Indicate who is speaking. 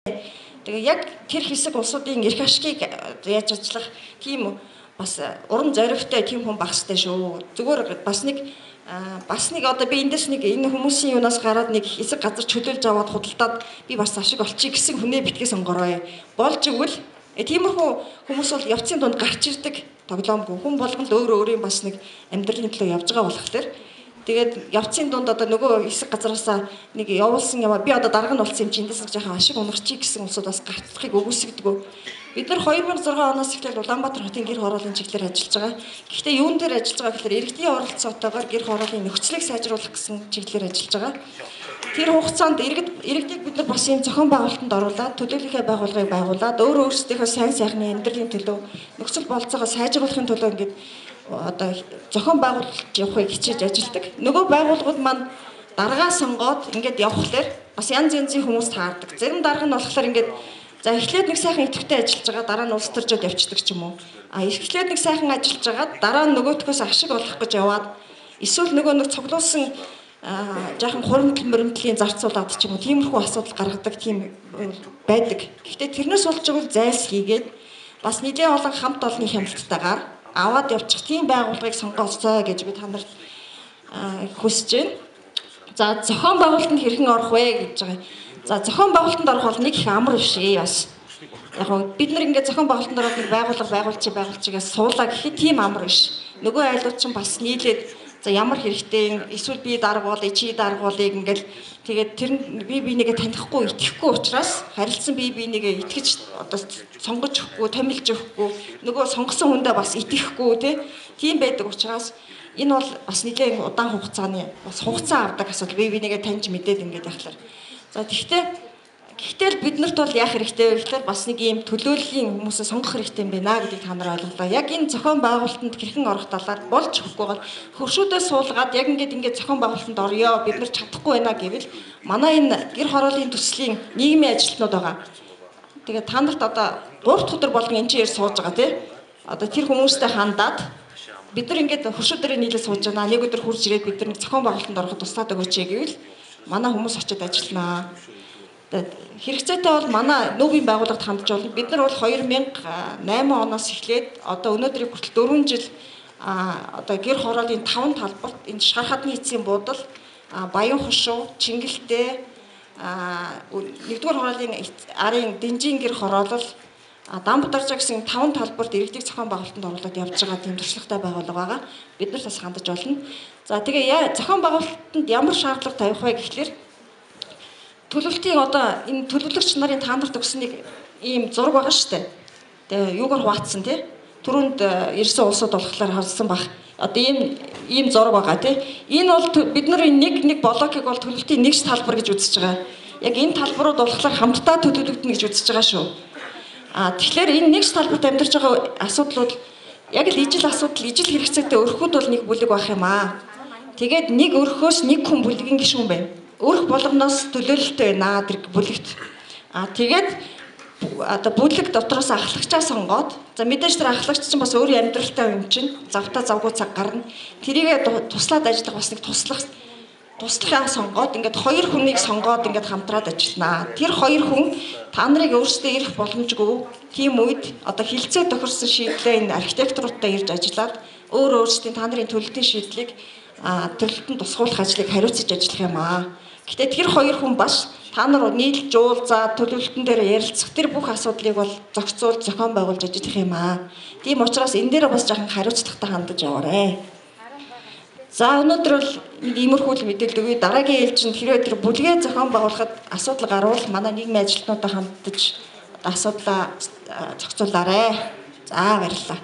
Speaker 1: Тэгээ яг тэр хэсэг улсуудын эрх ашигыг яаж ажиллах тийм бас урам зоригтой тийм хүн байх ёстой шүү. Зүгээр бас нэг одоо би эндээс нэг энэ хүмүүсийн юунаас гараад нэг хэсэг газар чөлөөлж аваад худалдаад би бас ашиг олчих гэсэн хүнээ битгий сонгороо. Болж игэл тиймэрхүү хүмүүс бол явцын дунд гарч ирдэг тоглоомгүй. Хүн болгонд өөрийн бас нэг амьдралын төлөө явж байгаа болохоор тэгээд явцын дунд одоо нөгөө хэсэг газараасаа нэг явуулсан юм би одоо дарга нь болсон юм чи эндээс нэг жоохон ашиг унарчих гэсэн улсуудаас гарцлахыг өгөөсгдөг. Бид нар 2006 оноос эхлээд Улаанбаатар хотын гэр хорооллын чиглэлээр ажиллаж байгаа. Гэхдээ юун дээр ажиллаж байгаа гэхээр иргэдийн оролцоотойгоор гэр хорооллын нөхцөлийг сайжруулах гэсэн чиглэлээр ажиллаж байгаа. Тэр хугацаанд иргэдийг бид нар бас ийм зохион байгуулалтанд оруулаад төлөөллийнхээ байгууллагыг байгуулад өөрсдийнхөө сайн сайхны амьдралын төлөө нөхцөл болцоогоо сайжруулахын төлөө ингээд одоо зохион байгуулалт явахыг хичээж ажилладаг. Нөгөө байгууллагууд маань даргаа сонгоод ингээд явхлаар бас янз янзын хүмүүс таардаг. Зарим дарга нь болохоор ингээд за эхлээд нэг сайхан идэвхтэй ажиллаж байгаа дараа нь улс төржөд явчихдаг ч юм уу. Эхлээд нэг сайхан ажиллаж байгаа дараа нь нөгөөтгөөс ашиг олох гэж яваад эсвэл нэг цуглуулсан жаахан хуримтлийн зарцуулаад ч юм уу тиймэрхүү асуудал гаргадаг тийм байдаг. Гэхдээ тэрнээс болж байгаа зайлс хийгээд бас нэлээд олон хамт олонны хяналтайгаар аваад явчих тийм байгууллагыг сонгоосоо гэж би та нарт хүсэж байна. За зохион байгуулалтанд хэрхэн орох вэ гэж байгаа. За зохион байгуулалтанд орох бол нэг их амар биш бас. Яг нь бид нар ингээд зохион байгуулалтанд ороод нэг байгууллага байгуулчихгаас суулаа гэхэд тийм амар биш. Нөгөө айлууд ч бас нийлээд за ямар хэрэгтэй эсвэл би дарга болъё чи дарга болъё ингээл тэгээд тэр би бинийгээ танихгүй итгэхгүй учраас харилцан би бинийгээ итгэж одоо сонгож өгөхгүй томилж өгөхгүй нөгөө сонгосон хүндээ бас итгэхгүй тийм байдаг учраас энэ бол бас нэлээд удаан хугацааны бас хугацаа авдаг асуудал би бинийгээ таньж мэдээд ингээд явахлаар. За гэхдээ бид нарт бол яах хэрэгтэй вэ гэхээр бас нэг ийм төлөөллийн хүмүүсээ сонгох хэрэгтэй юм байна гэдгийг та нар ойлголоо. Яг энэ зохион байгуулалтанд хэрхэн орох талаар болж өгөхгүй бол хөршүүдээ суулгаад яг ингээд зохион байгуулалтанд орё бид нар чадахгүй байна гэвэл манай энэ гэр хорооллын төслийн нийгмийн ажилтнууд байгаа. Тэгээд та нарт одоо 3 дахь өдөр болгон энэ чинь сууж байгаа тийм. Одоо тэр хүмүүстэй хандаад бид нар ингээд хөршүүдээр нийлээ сууж байна. Нэг өдөр хурж ирээд бид нар зохион байгуулалтанд ороход туслаад өгөөч гэвэл манай хүмүүс очиод ажилланаа. Хэрэгцээтэй бол манай нүүбийн байгууллагад хандж болно. Бид нар бол 2008 оноос эхлээд одоо өнөөдрийг хүртэл 4 жил одоо гэр хорооллын 5 талбарт энэ шар хадны эцсийн буудал, Баян хошуу, Чингэлтэй, нэгдүгээр хорооллын арын Дэнжийн гэр хороолол, Дамбударжаа гэсэн 5 талбарт иргэдийн зохион байгуулалтанд оруулаад явж байгаа тийм туршлагатай байгууллага байгаа. Бид нар бас хандаж болно. За тэгээ зохион байгуулалтанд ямар шаардлага тавих вэ гэхлээр төлөвлөлтийн одоо энэ төлөвлөгч нарын та нарт өгсөн нэг ийм зураг байгаа шүү дээ. Тэгээ юугаар хуваацсан тий? Түрүүнд ирсэн улсууд болохоор харсан баг. Одоо ийм зураг байгаа тий. Энэ бол бид нар нэг блокийг бол төлөвлөлтийн нэг талбар гэж үзэж байгаа. Яг энэ талбарууд болохоор хамтдаа төлөвлөгдөнө гэж үзэж байгаа шүү. Тэгэхээр энэ нэг талбарт амьдарч байгаа асуудлууд яг л ижил хэрэгцээтэй өрхүүд бол нэг бүлэг байх юм аа. Тэгээд нэг өрхөөс нэг хүн бүлгийн гишүүн байна. Өрх болгоноос төлөөлөлттэй байна тэр бүлэгт. Тэгээд одоо бүлэг дотроос ахлагчаа сонгоод за мэдээж тэр ахлагч чинь бас өөрийн амьдралтай юм чинь завтаа завгүй цаг гарна. Тэрийгээ туслаад ажиллах бас нэг туслахаа сонгоод ингээд 2 хүнийг сонгоод ингээд хамтраад ажилланаа. Тэр 2 хүн та нарыг өөрсдөө ирэх боломжгүй тийм үед одоо хилцээ тохирсон шийдлээ энэ архитектуруудтай ирж ажиллаад өөрсдийн та нарын төлөлтийн шийдлийг төлөлтөнд тусгуулах ажлыг хариуцаж ажиллах юм аа. Гэтэ тэр 2 хүн бас та нар нийлж уулзаад төлөвлөлтөн дээр ярилцах тэр бүх асуудлыг бол зохицуулж зохион байгуулж ажиллах юм аа. Тийм учраас энэ дээр бас жоохон хариуцлагатай хандаж яваарэ. За өнөөдөр бол иймэрхүү л мэдээлэл өгье. Дараагийн ээлжинд хэрвээ тэр бүлгээ зохион байгуулахад асуудал гарвал манай нийгмийн ажилтнуудаа хандаж асуудлаа зохицуулаарэ. За баярлалаа.